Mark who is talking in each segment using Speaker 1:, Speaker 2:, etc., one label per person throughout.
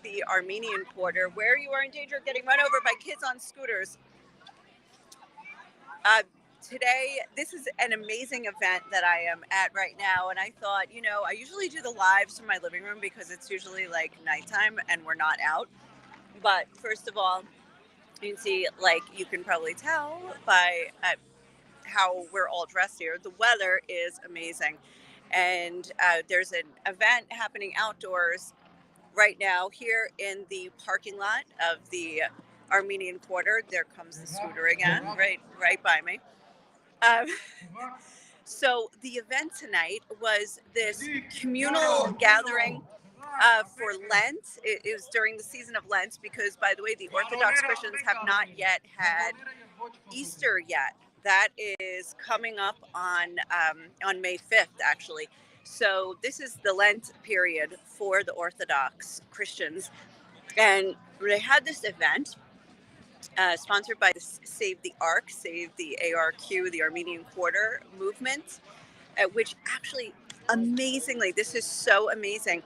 Speaker 1: the Armenian Quarter, where you are in danger of getting run over by kids on scooters. Today, this is an amazing event that I am at right now, and I thought, I usually do the lives from my living room because it's usually like nighttime and we're not out. But first of all, you can see, you can probably tell by how we're all dressed here. The weather is amazing, and there's an event happening outdoors right now here in the parking lot of the Armenian Quarter. There comes the scooter again, right by me. Um, so the event tonight was this communal gathering for Lent. It was during the season of Lent because, by the way, the Orthodox Christians have not yet had Easter yet. That is coming up on May 5th, actually. So this is the Lent period for the Orthodox Christians. And they had this event sponsored by the Save the ARQ, the Armenian Quarter movement, which actually amazingly, this is so amazing,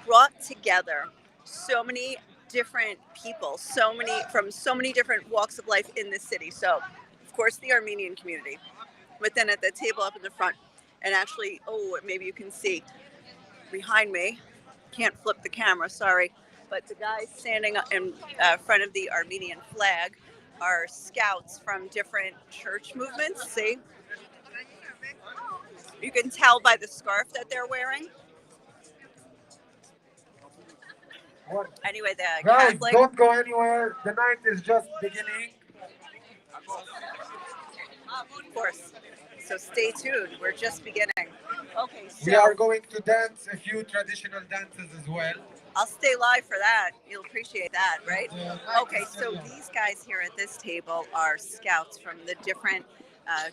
Speaker 1: brought together so many different people, from so many different walks of life in this city. So, of course, the Armenian community, but then at the table up in the front, and actually, maybe you can see behind me, can't flip the camera, sorry, but the guys standing in front of the Armenian flag are scouts from different church movements. See? You can tell by the scarf that they're wearing. Anyway, the
Speaker 2: Guys,
Speaker 1: Catholic...
Speaker 2: don't go anywhere. The night is just beginning.
Speaker 1: Of course. So stay tuned. We're just beginning. Okay, so
Speaker 2: we are going to dance a few traditional dances as well.
Speaker 1: I'll stay live for that. You'll appreciate that, right? Okay, so these guys here at this table are scouts from the different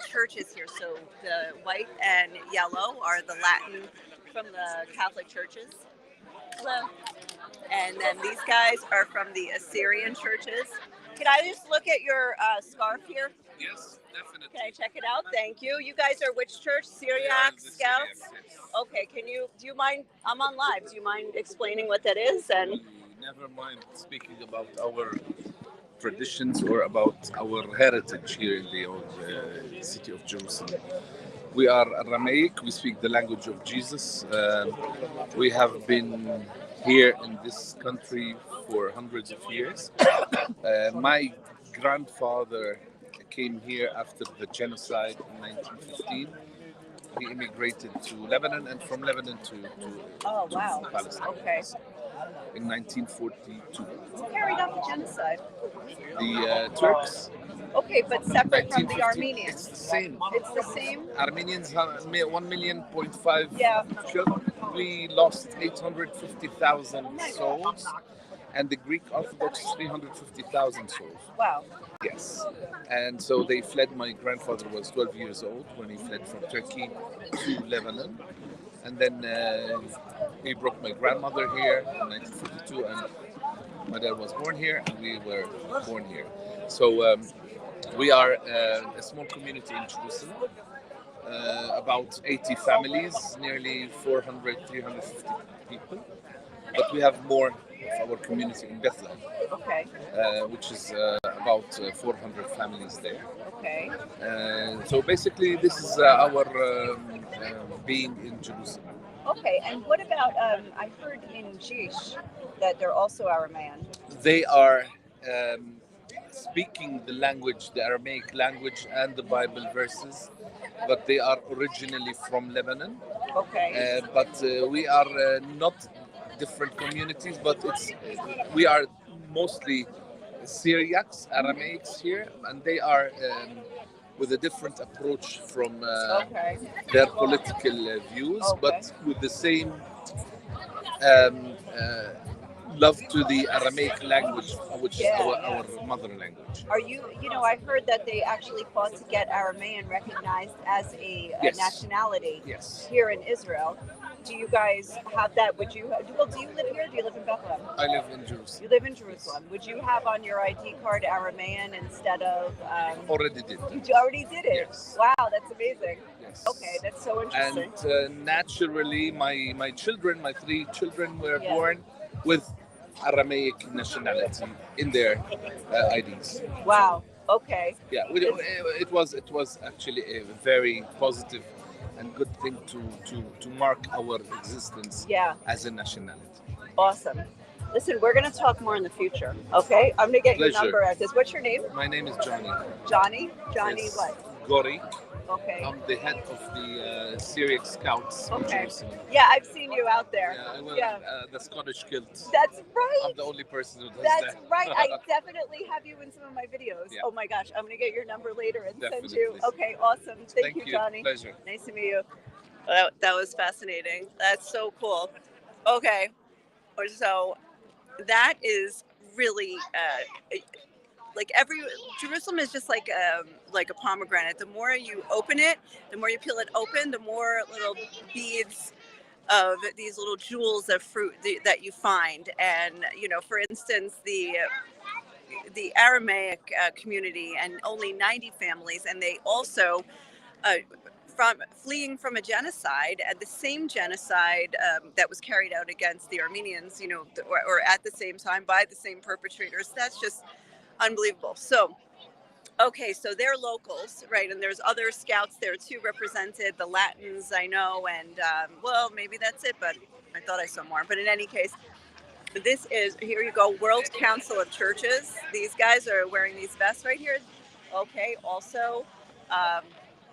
Speaker 1: churches here. So the white and yellow are the Latin from the Catholic churches. Hello. And then these guys are from the Assyrian churches. Can I just look at your scarf here?
Speaker 3: Yes, definitely.
Speaker 1: Can I check it out? Thank you. You guys are which church? Syriac Scouts? Okay, do you mind, I'm on live, do you mind explaining what that is? And
Speaker 3: never mind speaking about our traditions or about our heritage here in the old city of Jerusalem. We are Aramaic, we speak the language of Jesus. We have been here in this country for hundreds of years. My grandfather came here after the genocide in 1915. He immigrated to Lebanon and from Lebanon to Palestine.
Speaker 1: Okay.
Speaker 3: In 1942.
Speaker 1: Who carried out the genocide?
Speaker 3: The Turks.
Speaker 1: Okay, but separate from the Armenians.
Speaker 3: It's the same.
Speaker 1: It's the same?
Speaker 3: Armenians have 1.5 million children. We lost 850,000 souls, and the Greek Orthodox 350,000 souls.
Speaker 1: Wow.
Speaker 3: Yes. And so they fled. My grandfather was 12 years old when he fled from Turkey to Lebanon. And then he brought my grandmother here in 1942, and my dad was born here, and we were born here. So we are a small community in Jerusalem, about 80 families, nearly 400, 350 people. But we have more of our community in Bethlehem, which is about 400 families there.
Speaker 1: Okay.
Speaker 3: So basically, this is our being in Jerusalem.
Speaker 1: Okay, and what about, I heard in Jish that they're also Aramaean.
Speaker 3: They are speaking the language, the Aramaic language and the Bible verses, but they are originally from Lebanon.
Speaker 1: Okay.
Speaker 3: But we are not different communities, but we are mostly Syriacs, Aramaics here, and they are with a different approach from their political views, but with the same love to the Aramaic language, which is our mother language.
Speaker 1: Are you I heard that they actually fought to get Aramaean recognized as a nationality here in Israel. Do you guys have that? Do you live here? Do you live in Bethlehem?
Speaker 3: I live in Jerusalem.
Speaker 1: You live in Jerusalem. Would you have on your ID card Aramaean instead of...
Speaker 3: Already did.
Speaker 1: You already did it?
Speaker 3: Yes.
Speaker 1: Wow, that's amazing.
Speaker 3: Yes.
Speaker 1: Okay, that's so interesting.
Speaker 3: And naturally, my 3 children were born with Aramaic nationality in their IDs.
Speaker 1: Wow. Okay.
Speaker 3: Yeah, it was actually a very positive and good thing to mark our existence
Speaker 1: Yeah.
Speaker 3: as a nationality.
Speaker 1: Awesome. Listen, we're going to talk more in the future. Okay. I'm going to get your
Speaker 3: Pleasure.
Speaker 1: number at this. What's your name?
Speaker 3: My name is Johnny.
Speaker 1: Johnny? Johnny
Speaker 3: Yes.
Speaker 1: what?
Speaker 3: Gori.
Speaker 1: Okay.
Speaker 3: I'm the head of the Syriac Scouts in
Speaker 1: Okay.
Speaker 3: Jerusalem.
Speaker 1: Yeah, I've seen you out there.
Speaker 3: Yeah, I wear
Speaker 1: Yeah.
Speaker 3: the Scottish kilt.
Speaker 1: That's right.
Speaker 3: I'm the only person who does
Speaker 1: That's
Speaker 3: that.
Speaker 1: right. I definitely have you in some of my videos.
Speaker 3: Yeah.
Speaker 1: Oh my gosh. I'm going to get your number later and send
Speaker 3: Definitely.
Speaker 1: you. Okay. Awesome. Thank you,
Speaker 3: you.
Speaker 1: Johnny.
Speaker 3: Pleasure.
Speaker 1: Nice to meet you. That was fascinating. That's so cool. Okay. So that is really like Jerusalem is just like a pomegranate. The more you open it, the more you peel it open, the more little beads of these little jewels of fruit that you find. And for instance, the Aramaic community, and only 90 families, and they also uh, from fleeing from a genocide, and the same genocide that was carried out against the Armenians, or at the same time by the same perpetrators. That's just unbelievable. So, okay, so they're locals, right? And there's other scouts there too represented. The Latins, I know, and well, maybe that's it, but I thought I saw more. But in any case, this is, here you go, World Council of Churches. These guys are wearing these vests right here. Okay, also um,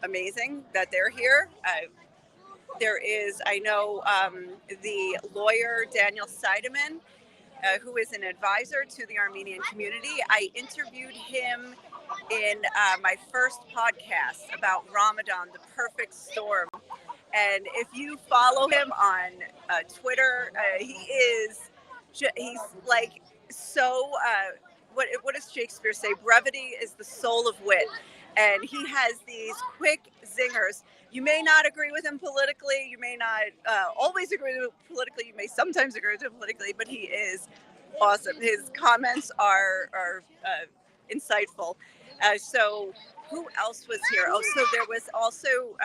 Speaker 1: amazing that they're here. There is, I know, the lawyer Daniel Seidemann, who is an advisor to the Armenian community. I interviewed him in my first podcast about Ramadan, the perfect storm. And if you follow him on Twitter, he's like so, what does Shakespeare say? Brevity is the soul of wit. And he has these quick zingers. You may not agree with him politically. You may not always agree with him politically. You may sometimes agree with him politically, but he is awesome. His comments are insightful. So who else was here? Oh, so there was also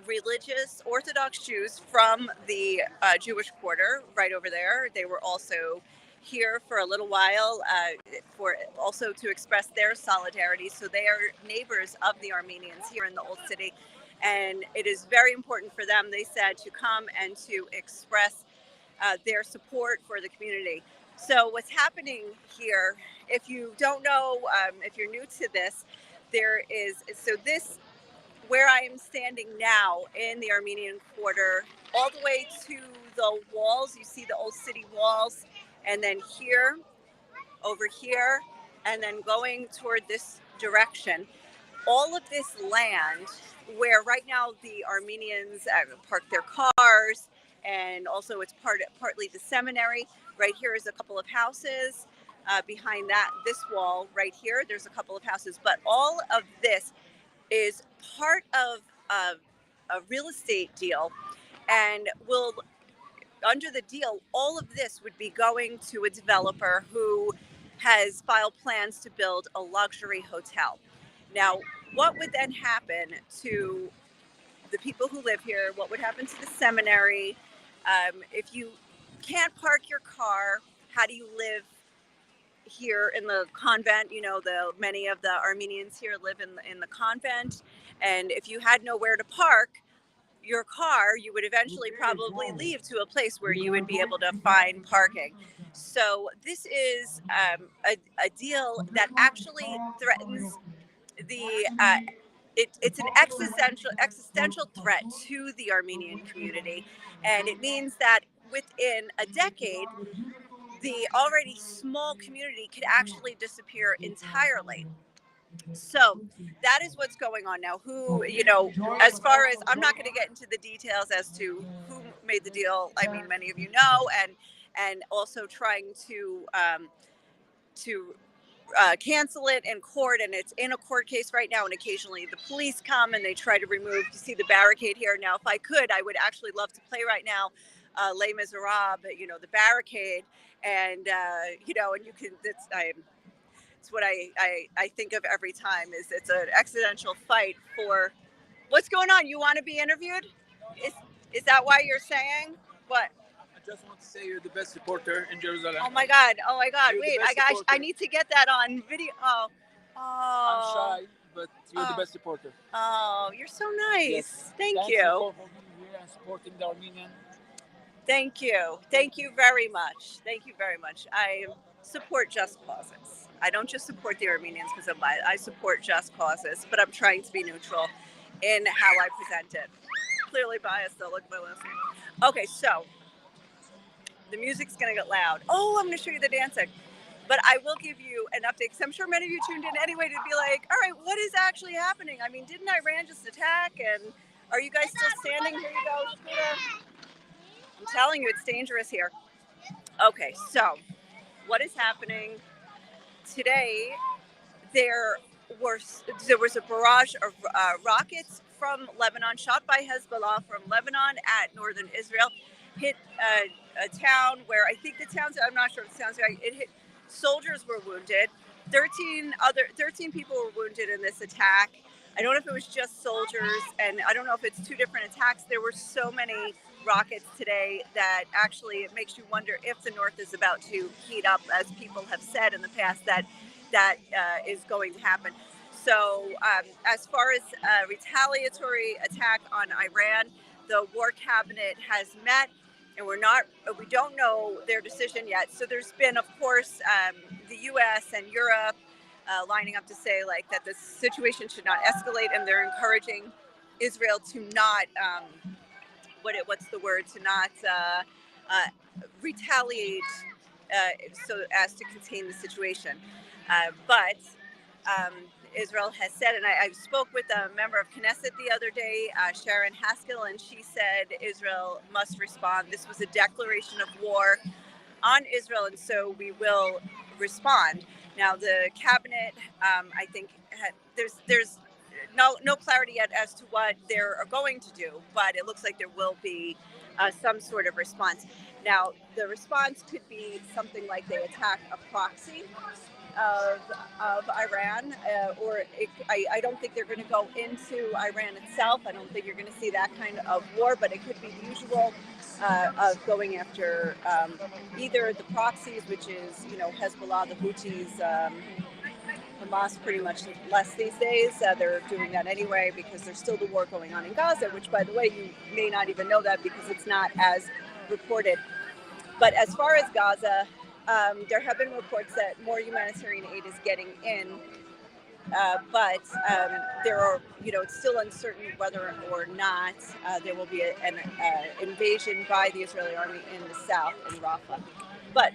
Speaker 1: religious Orthodox Jews from the Jewish Quarter right over there. They were also here for a little while for also to express their solidarity. So they are neighbors of the Armenians here in the Old City. And it is very important for them, they said, to come and to express their support for the community. So what's happening here, if you don't know, if you're new to this, this, where I am standing now in the Armenian Quarter, all the way to the walls, you see the old city walls, and then here, over here, and then going toward this direction. All of this land, where right now the Armenians park their cars, and also it's partly the seminary. Right here is a couple of houses. Behind this wall right here, there's a couple of houses. But all of this is part of a real estate deal, and under the deal, all of this would be going to a developer who has filed plans to build a luxury hotel. Now, what would then happen to the people who live here? What would happen to the seminary? If you can't park your car, how do you live here in the convent? Many of the Armenians here live in the convent, and if you had nowhere to park your car, you would eventually probably leave to a place where you would be able to find parking. So this is a deal that actually threatens the it's an existential threat to the Armenian community, and it means that within a decade, the already small community could actually disappear entirely. So that is what's going on now. As far as, I'm not going to get into the details as to who made the deal. I mean, many of you know, and also trying to cancel it in court, and it's in a court case right now. And occasionally the police come and they try to remove. You see the barricade here now. If I could, I would actually love to play right now. Les Miserables, the barricade, and and you can. It's what I think of every time. It's an existential fight for what's going on. You want to be interviewed? Is that why you're saying what?
Speaker 4: just want to say you're the best reporter in Jerusalem.
Speaker 1: Oh my God! Oh my God!
Speaker 4: You're the
Speaker 1: Wait,
Speaker 4: best
Speaker 1: I
Speaker 4: reporter.
Speaker 1: need to get that on video. Oh,
Speaker 4: I'm
Speaker 1: oh,
Speaker 4: shy, but you're the
Speaker 1: Oh.
Speaker 4: best reporter.
Speaker 1: oh! You're so nice.
Speaker 4: Yes.
Speaker 1: Thank
Speaker 4: Thank
Speaker 1: you.
Speaker 4: for being here and supporting the Armenian.
Speaker 1: Thank you. Thank you very much. Thank you very much. I support just causes. I don't just support the Armenians because I'm biased. I support just causes, but I'm trying to be neutral in how I present it. Clearly biased though. Look at my last name. Okay, so the music's gonna get loud. Oh, I'm gonna show you the dancing. But I will give you an update because I'm sure many of you tuned in anyway to be like, all right, what is actually happening? I mean, didn't Iran just attack? And are you guys still standing? Here you go, Scooter. I'm telling you, it's dangerous here. Okay, so what is happening today? There there was a barrage of rockets from Lebanon, shot by Hezbollah from Lebanon at northern Israel, hit a town where I think the town's, I'm not sure if the town's right. It hit, soldiers were wounded. 13 people were wounded in this attack. I don't know if it was just soldiers, and I don't know if it's two different attacks. There were so many rockets today that actually it makes you wonder if the north is about to heat up, as people have said in the past that is going to happen. So as far as a retaliatory attack on Iran, the war cabinet has met, and we don't know their decision yet. So there's been, of course, the U.S. and Europe lining up to say like that the situation should not escalate, and they're encouraging Israel to not what's the word, to not retaliate so as to contain the situation. But Israel has said, and I spoke with a member of Knesset the other day, Sharon Haskell, and she said Israel must respond. This was a declaration of war on Israel, and so we will respond. Now, the cabinet, I think, there's no clarity yet as to what they're going to do, but it looks like there will be some sort of response. Now, the response could be something like they attack a proxy of Iran, I don't think they're going to go into Iran itself. I don't think you're going to see that kind of war, but it could be the usual of going after either the proxies, which is Hezbollah, the Houthis. Hamas pretty much less these days. They're doing that anyway because there's still the war going on in Gaza, which, by the way, you may not even know that because it's not as reported. But as far as Gaza, there have been reports that more humanitarian aid is getting in, but there are, it's still uncertain whether or not there will be an invasion by the Israeli army in the south, in Rafah. But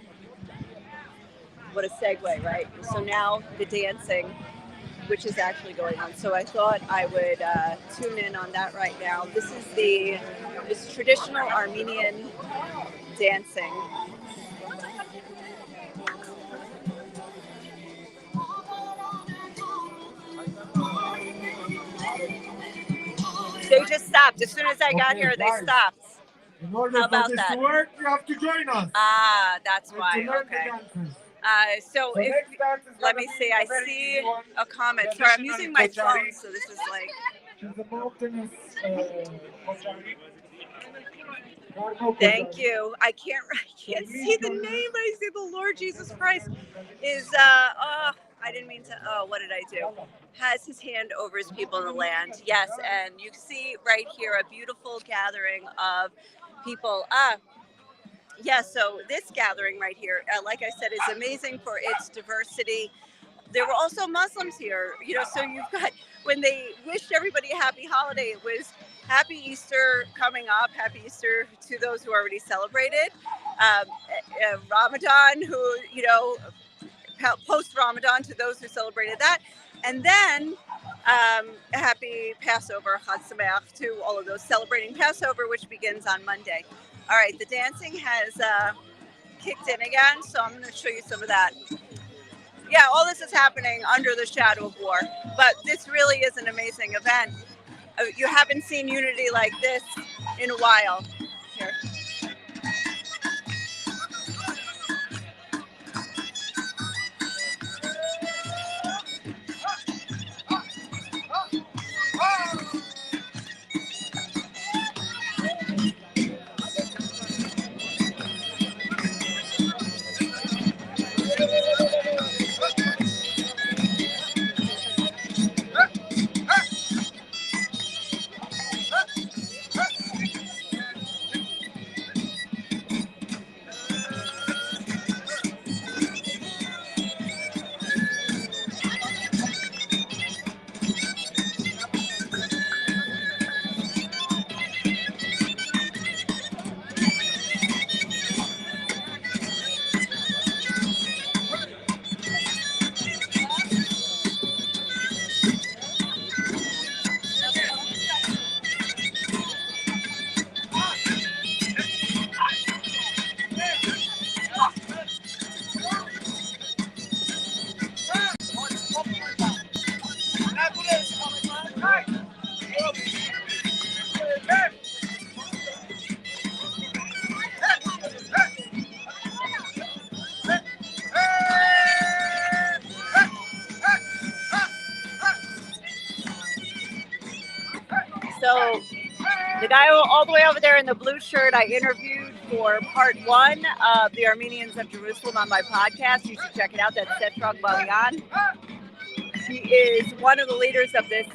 Speaker 1: what a segue, right? So now the dancing, which is actually going on. So I thought I would tune in on that right now. This is this traditional Armenian dancing. They just stopped. As soon as I got here, they stopped.
Speaker 2: In order for this to work, you have to join us.
Speaker 1: Ah, that's why. Okay. So if, let me see. I see a comment. Sorry, I'm using my phone, so this is like. Thank you. I can't see the name, but I see the Lord Jesus Christ is. I didn't mean to. Oh, what did I do? Has his hand over his people in the land. Yes, and you see right here a beautiful gathering of people. Yeah, so this gathering right here, like I said, is amazing for its diversity. There were also Muslims here, so you've got, when they wished everybody a happy holiday, it was Happy Easter coming up, Happy Easter to those who already celebrated. Ramadan, who, post-Ramadan to those who celebrated that. And then happy Passover, Chag Sameach, to all of those celebrating Passover, which begins on Monday. All right, the dancing has kicked in again, so I'm going to show you some of that. Yeah, all this is happening under the shadow of war, but this really is an amazing event. You haven't seen unity like this in a while. Here. guy all the way over there in the blue shirt, I interviewed for part 1 of the Armenians of Jerusalem on my podcast. You should check it out. That's Setrog Balian. He is one of the leaders of this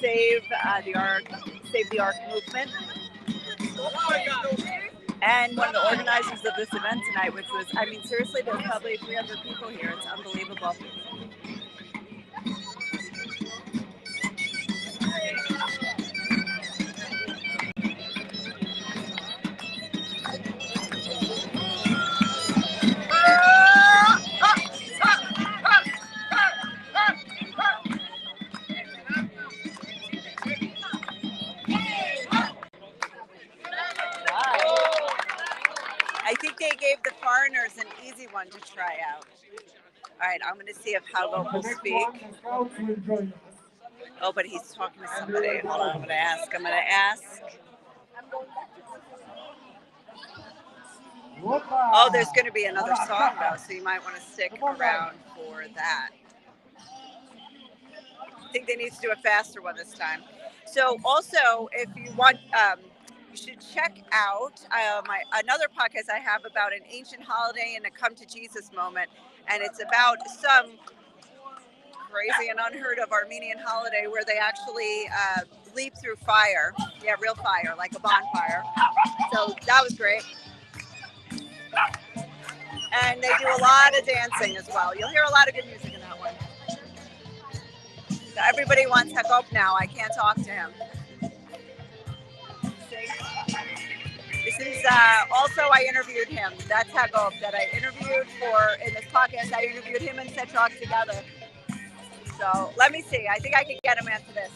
Speaker 1: Save the Ark movement, and one of the organizers of this event tonight, which was, I mean, seriously, there's probably 300 people here. It's unbelievable. I think they gave the foreigners an easy one to try out. All right, I'm going to see if Hagop will speak. Oh, but he's talking to somebody. Hold on, I'm going to ask. Oh, there's going to be another song, though, so you might want to stick around for that. I think they need to do a faster one this time. So also, if you want, you should check out another podcast I have about an ancient holiday and a come to Jesus moment. And it's about some crazy and unheard of Armenian holiday where they actually leap through fire. Yeah, real fire, like a bonfire. So that was great. And they do a lot of dancing as well. You'll hear a lot of good music in that one. So everybody wants Hagop now. I can't talk to him. This is also, I interviewed him. That's Hagop that I interviewed for in this podcast. I interviewed him and Setrog together. So let me see. I think I can get him after this.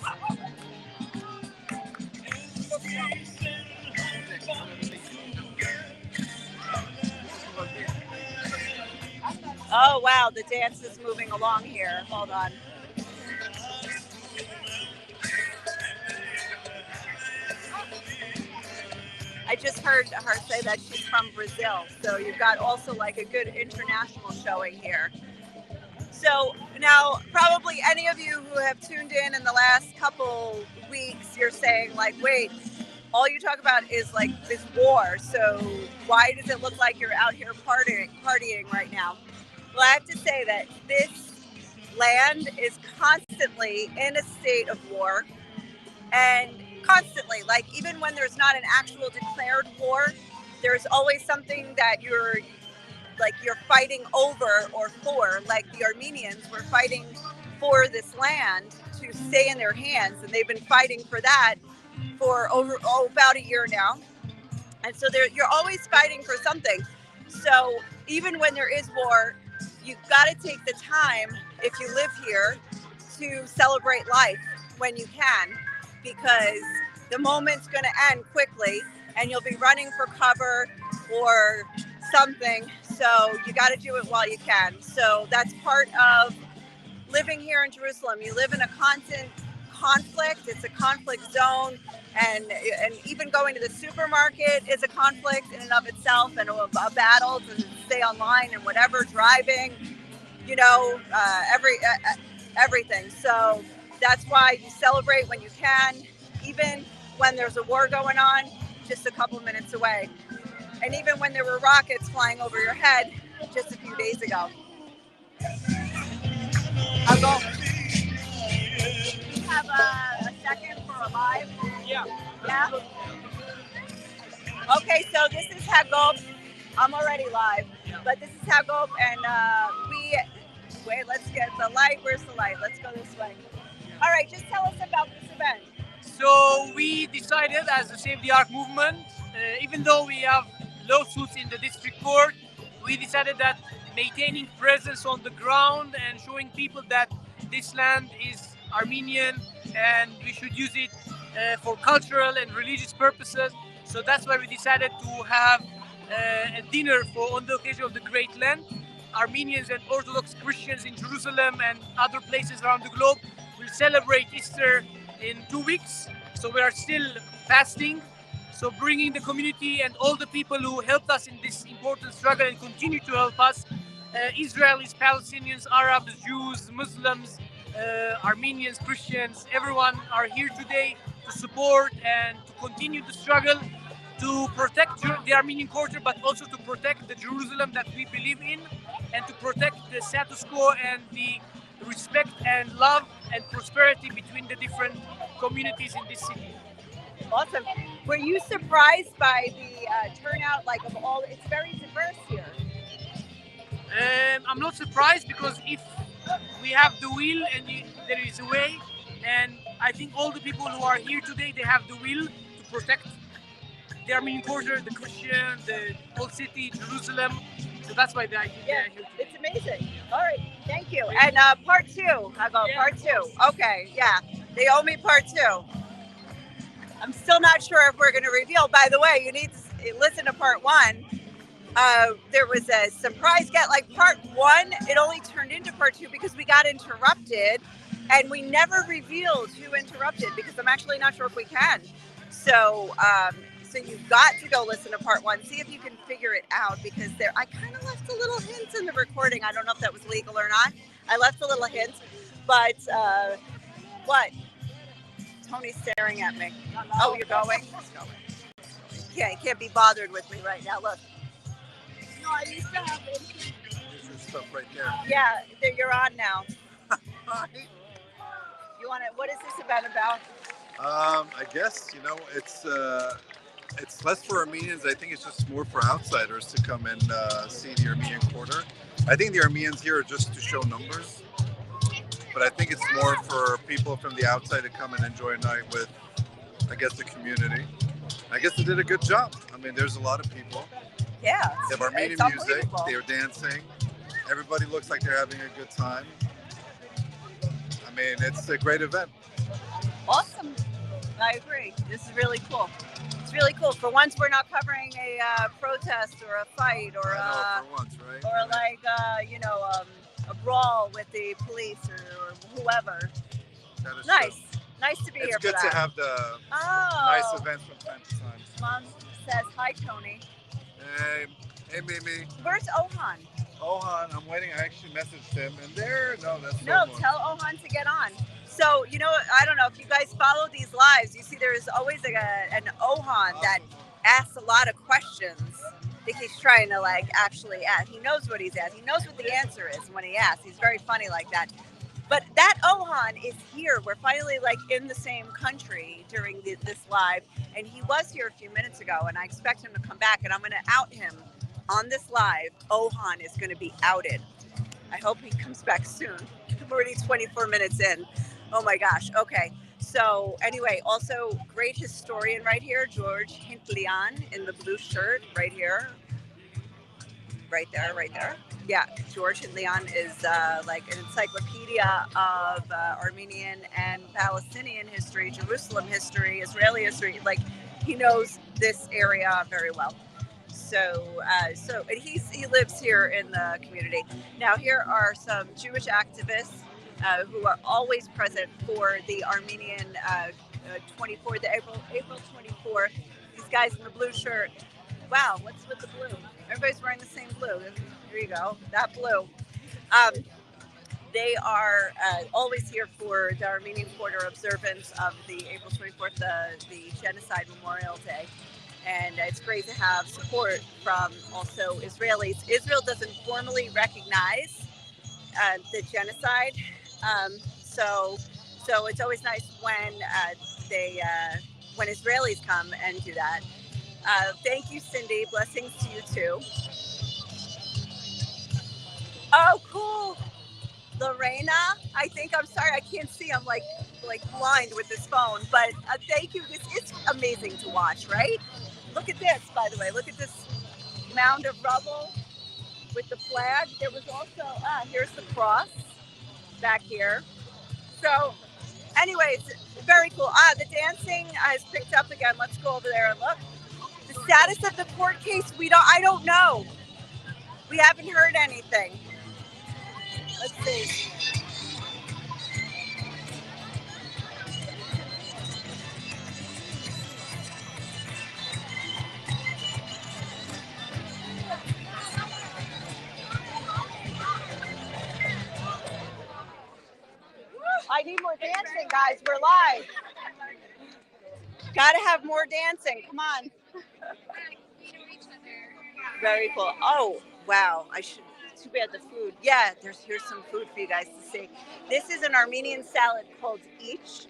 Speaker 1: Oh, wow. The dance is moving along here. Hold on. I just heard her say that she's from Brazil. So you've got also like a good international showing here. So now probably any of you who have tuned in the last couple weeks, you're saying like, wait, all you talk about is like this war. So why does it look like you're out here partying right now? Well, I have to say that this land is constantly in a state of war, and constantly, like even when there's not an actual declared war, there's always something that you're fighting over or for. Like the Armenians were fighting for this land to stay in their hands, and they've been fighting for that for about a year now. And so you're always fighting for something. So even when there is war, you've got to take the time, if you live here, to celebrate life when you can, because the moment's going to end quickly and you'll be running for cover or something. So you got to do it while you can. So that's part of living here in Jerusalem. You live in a constant conflict. It's a conflict zone, and even going to the supermarket is a conflict in and of itself, and a battle to stay online and whatever, driving, everything. So that's why you celebrate when you can, even when there's a war going on just a couple of minutes away, and even when there were rockets flying over your head just a few days ago. I'll go. Have a second for a live?
Speaker 4: Yeah.
Speaker 1: Yeah? Okay, so this is Hagop. I'm already live, but this is Hagop, and wait, let's get the light. Where's the light? Let's go this way. All right, just tell us about this event.
Speaker 5: So we decided as the Save the Ark movement, even though we have lawsuits in the district court, we decided that maintaining presence on the ground and showing people that this land is Armenian and we should use it for cultural and religious purposes. So that's why we decided to have a dinner on the occasion of the Great Lent. Armenians and Orthodox Christians in Jerusalem and other places around the globe will celebrate Easter in 2 weeks. So we are still fasting. So bringing the community and all the people who helped us in this important struggle and continue to help us, Israelis, Palestinians, Arabs, Jews, Muslims, Armenians, Christians, everyone are here today to support and to continue the struggle to protect the Armenian Quarter, but also to protect the Jerusalem that we believe in, and to protect the status quo and the respect and love and prosperity between the different communities in this city.
Speaker 1: Awesome. Were you surprised by the turnout? Like of all, it's very diverse here.
Speaker 5: I'm not surprised, because if we have the will and there is a way, and I think all the people who are here today, they have the will to protect the Armenian Quarter, the Christian, the old city, Jerusalem. So that's why they are here today.
Speaker 1: It's amazing. All right, thank you. And part two, I go part two. Okay, yeah, they owe me part two. I'm still not sure if we're going to reveal. By the way, you need to listen to part one. There was a surprise get, like part one, it only turned into part two because we got interrupted, and we never revealed who interrupted, because I'm actually not sure if we can. So so you've got to go listen to part one, see if you can figure it out, because I kind of left a little hint in the recording. I don't know if that was legal or not. I left a little hint, but what? Tony's staring at me. Oh, you're going? Yeah, you can't be bothered with me right now. Look. No, I used to have it.
Speaker 6: There's your stuff right there.
Speaker 1: Yeah, you're on now. You want to? What is this event about?
Speaker 6: I guess it's less for Armenians. I think it's just more for outsiders to come and see the Armenian Quarter. I think the Armenians here are just to show numbers, but I think it's more for people from the outside to come and enjoy a night with, I guess, the community. I guess they did a good job. I mean, there's a lot of people.
Speaker 1: Yeah.
Speaker 6: They have Armenian music. They are dancing. Everybody looks like they're having a good time. I mean, it's a great event.
Speaker 1: Awesome. I agree. This is really cool. It's really cool. For once, we're not covering a protest or a fight or
Speaker 6: for once, right?
Speaker 1: Or like a brawl with the police or whoever.
Speaker 6: That is
Speaker 1: nice.
Speaker 6: True.
Speaker 1: Nice to be here.
Speaker 6: It's good to have the nice events from time to time.
Speaker 1: Mom says hi, Tony.
Speaker 6: Hey, Mimi.
Speaker 1: Where's Ohan?
Speaker 6: Ohan, I'm waiting. I actually messaged him, and that's
Speaker 1: no. Tell Ohan to get on. So I don't know if you guys follow these lives. You see, there's always an Ohan that asks a lot of questions. I think he's trying to actually ask. He knows what he's asked. He knows what the answer is when he asks. He's very funny like that. But that Ohan is here. We're finally in the same country during this live, and he was here a few minutes ago, and I expect him to come back, and I'm going to out him on this live. Ohan is going to be outed. I hope he comes back soon. We're already 24 minutes in. Oh my gosh. Okay. So anyway, also great historian right here, George Hintlian in the blue shirt right here. Right there. Yeah, George Hintlian is an encyclopedia of Armenian and Palestinian history, Jerusalem history, Israeli history. He knows this area very well. So and he lives here in the community. Now here are some Jewish activists who are always present for the Armenian 24th, the April 24th. These guys in the blue shirt. Wow, what's with the blue? Everybody's wearing the same blue. Here you go, that blue. They are always here for the Armenian Quarter observance of the April 24th, the Genocide Memorial Day. And it's great to have support from also Israelis. Israel doesn't formally recognize the genocide. So it's always nice when when Israelis come and do that. Thank you, Cindy. Blessings to you too. Oh, cool. Lorena, I think, I'm sorry, I can't see. I'm like blind with this phone, but thank you. This is amazing to watch, right? Look at this, by the way. Look at this mound of rubble with the flag. There was also, here's the cross back here. So anyways, very cool. The dancing has picked up again. Let's go over there and look. The status of the court case, I don't know. We haven't heard anything. Let's see. I need more dancing, guys. We're live. Gotta have more dancing. Come on. Very cool. Oh, wow. I should. Too bad the food. Yeah, here's some food for you guys to see. This is an Armenian salad called ich.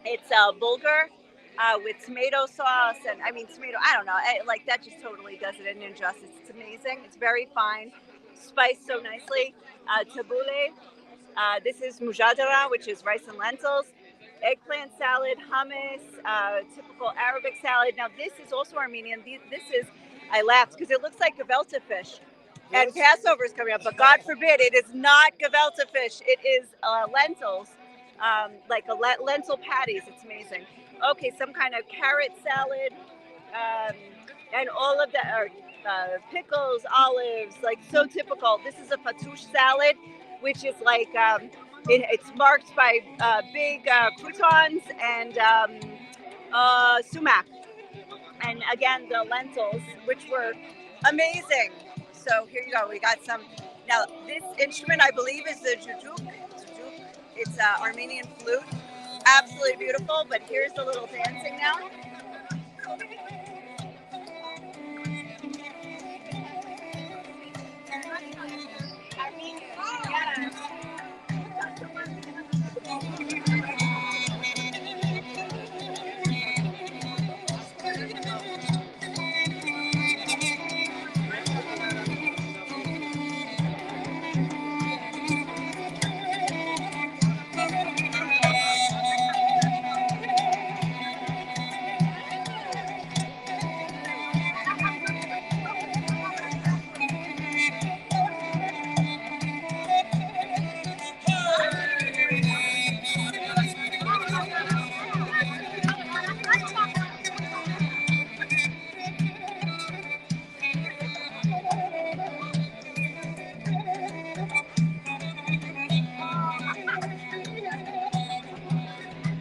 Speaker 1: It's bulgur with tomato sauce and I mean tomato. I don't know. Like that just totally does it an injustice. It's amazing. It's very fine, spiced so nicely. Tabbouleh. This is mujadara, which is rice and lentils. Eggplant salad, hummus, typical Arabic salad. Now this is also Armenian. This is, I laughed because it looks like gefilte fish. And Passover is coming up, but God forbid, it is not gefilte fish. It is lentils, like lentil patties. It's amazing. Okay, some kind of carrot salad, and all of that are pickles, olives, like so typical. This is a fatouche salad, which is like it's marked by big croutons and sumac, and again the lentils, which were amazing. So here you go. We got some. Now this instrument, I believe, is the jujuk. It's Armenian flute. Absolutely beautiful. But here's the little dancing now.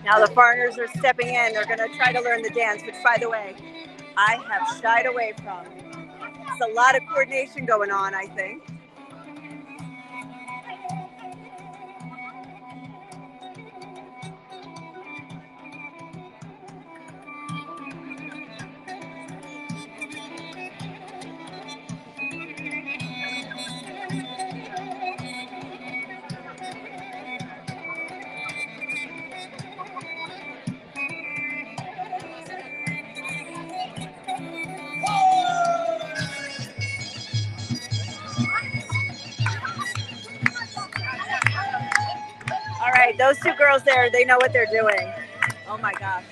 Speaker 1: Now the foreigners are stepping in. They're going to try to learn the dance, which, by the way, I have shied away from. It's a lot of coordination going on, I think. All right, those two girls there, they know what they're doing. Oh my gosh.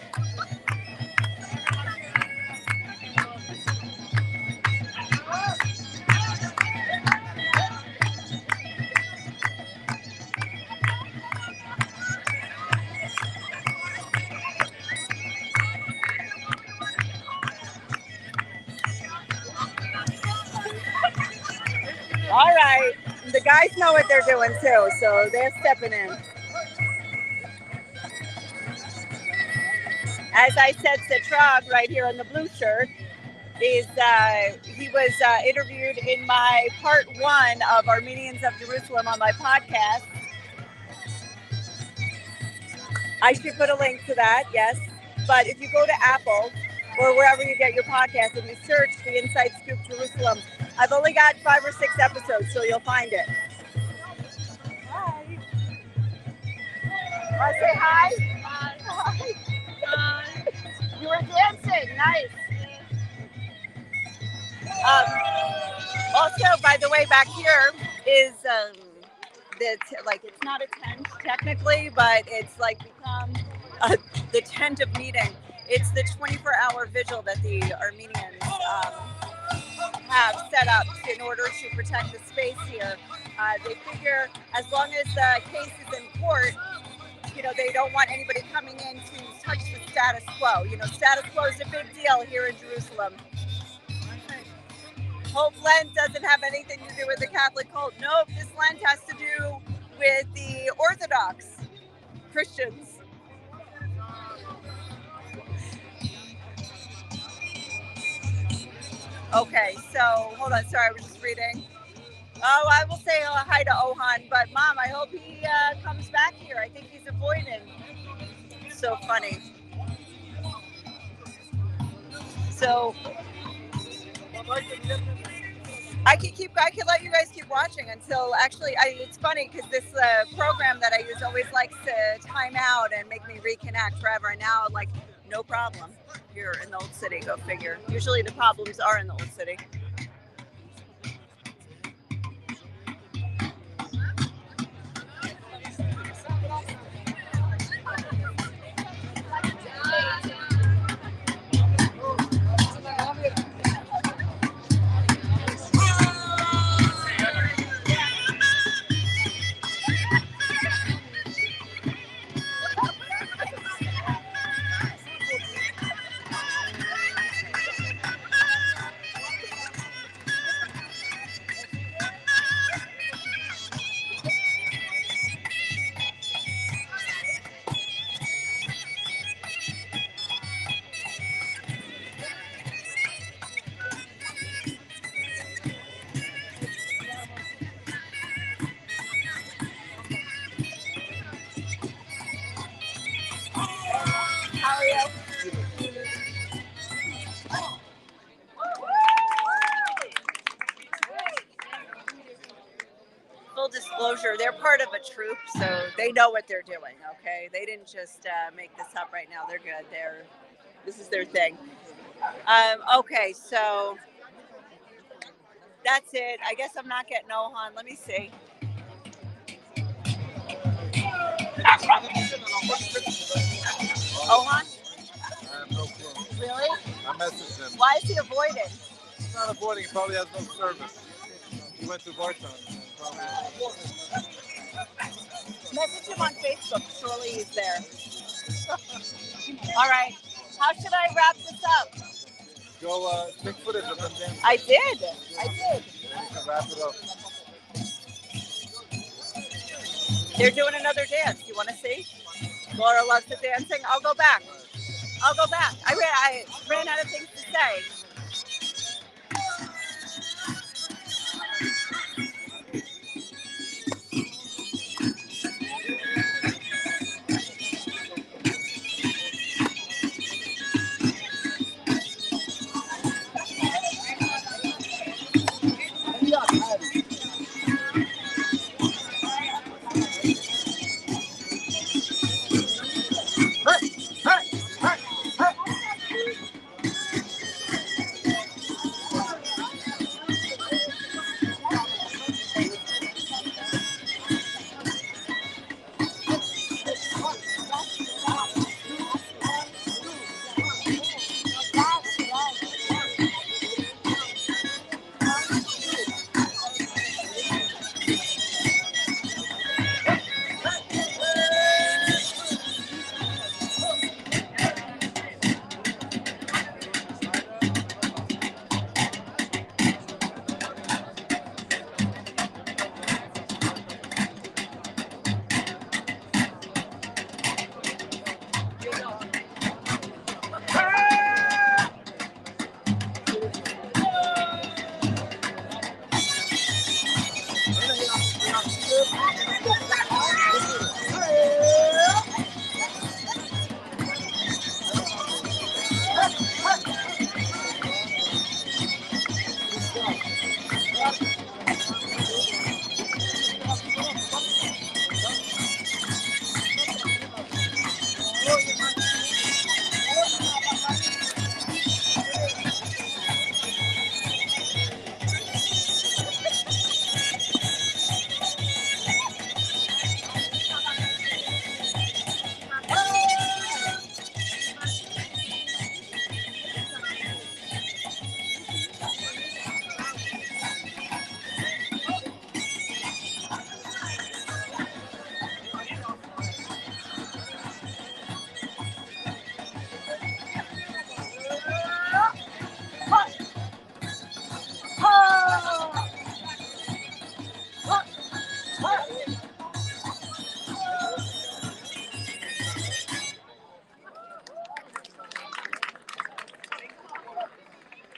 Speaker 1: All right, the guys know what they're doing too, so they're stepping in. As I said, Cetrag, right here on the blue shirt, is he was interviewed in my part 1 of Armenians of Jerusalem on my podcast. I should put a link to that, yes. But if you go to Apple or wherever you get your podcast and you search the Inside Scoop Jerusalem, I've only got 5 or 6 episodes, so you'll find it. Hi. Want to say hi? Hi. Hi. You were dancing. Nice. Also, by the way, back here is it's not a tent technically, but it's like become the tent of meeting. It's the 24-hour vigil that the Armenians have set up in order to protect the space here. They figure as long as the case is in court, they don't want anybody coming in to touch the status quo. Status quo is a big deal here in Jerusalem. Hope Lent doesn't have anything to do with the Catholic cult. Nope, this Lent has to do with the Orthodox Christians. Okay, so hold on. Sorry, I was just reading. Oh, I will say hi to Ohan, but Mom, I hope he comes back here. I think he's avoiding. So funny. So I could let you guys keep watching until it's funny because this program that I use always likes to time out and make me reconnect forever. And now, like, no problem. You're in the old city. Go figure. Usually the problems are in the old city. How are you? Full disclosure, they're part of a troupe, so they know what they're doing, okay? They didn't just make this up right now. They're good. This is their thing. Okay, so that's it. I guess I'm not getting Ohan. Let me see. Ohan?
Speaker 6: I have no clue.
Speaker 1: Really?
Speaker 6: I messaged him.
Speaker 1: Why is he avoiding?
Speaker 6: He's not avoiding. He probably has no service. He went to Barton.
Speaker 1: Message him on Facebook. Surely he's there. All right. How should I wrap this up?
Speaker 6: Go take footage of them dancing.
Speaker 1: I did.
Speaker 6: Then you can wrap it up.
Speaker 1: They're doing another dance. You want to see? Laura loves the dancing. I'll go back. I ran out of things to say.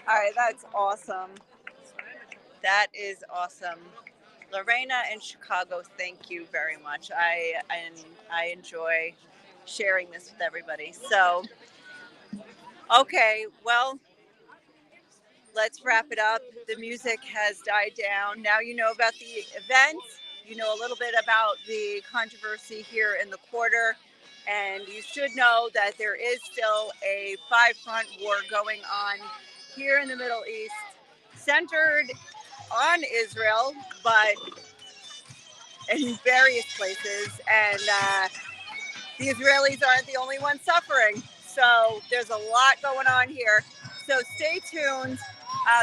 Speaker 1: All right, that's awesome. That is awesome. Lorena in Chicago, thank you very much. I enjoy sharing this with everybody. So, okay, well, let's wrap it up. The music has died down. Now you know about the event. You know a little bit about the controversy here in the quarter. And you should know that there is still a five-front war going on here in the Middle East, centered on Israel, but in various places. And the Israelis aren't the only ones suffering. So there's a lot going on here. So stay tuned.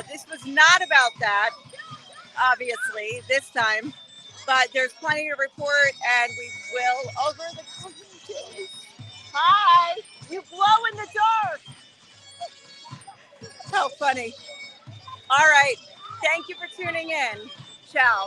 Speaker 1: This was not about that, obviously, this time. But there's plenty to report, and we will over the coming days. Hi! You glow in the dark! How funny. All right. Thank you for tuning in. Ciao.